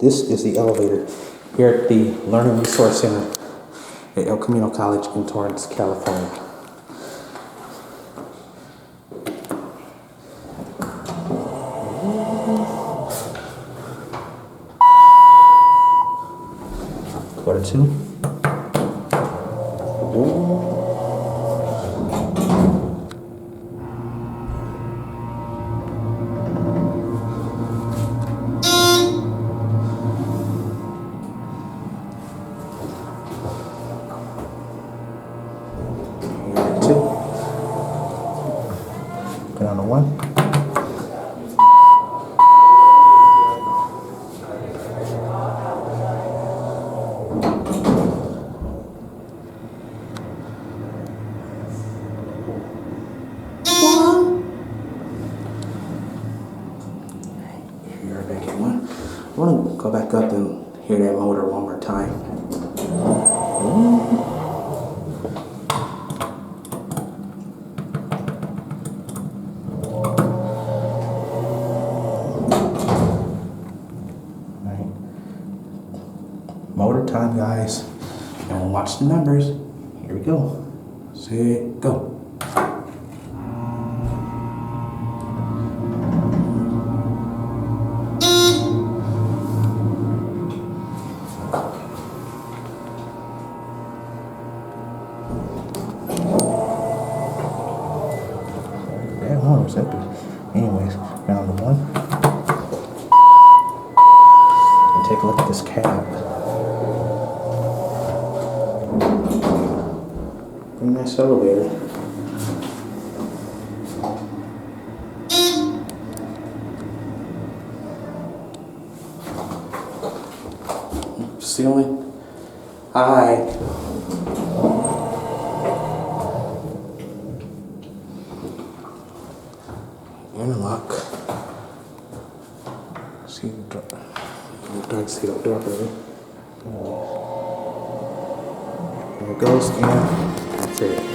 This is the elevator here at the Learning Resource Center at El Camino College in Torrance, California. Quarter two. Put on the one. Here, back at one. I want to go back up and hear that motor one more time. Motor time, guys. And we'll watch the numbers. Here we go. Set, go. That one was epic. Anyways, round the one. And take a look at this cab. Pretty nice elevator. Ceiling. High. Interlock. See the door. Dark see the door really. There it goes, and that's it.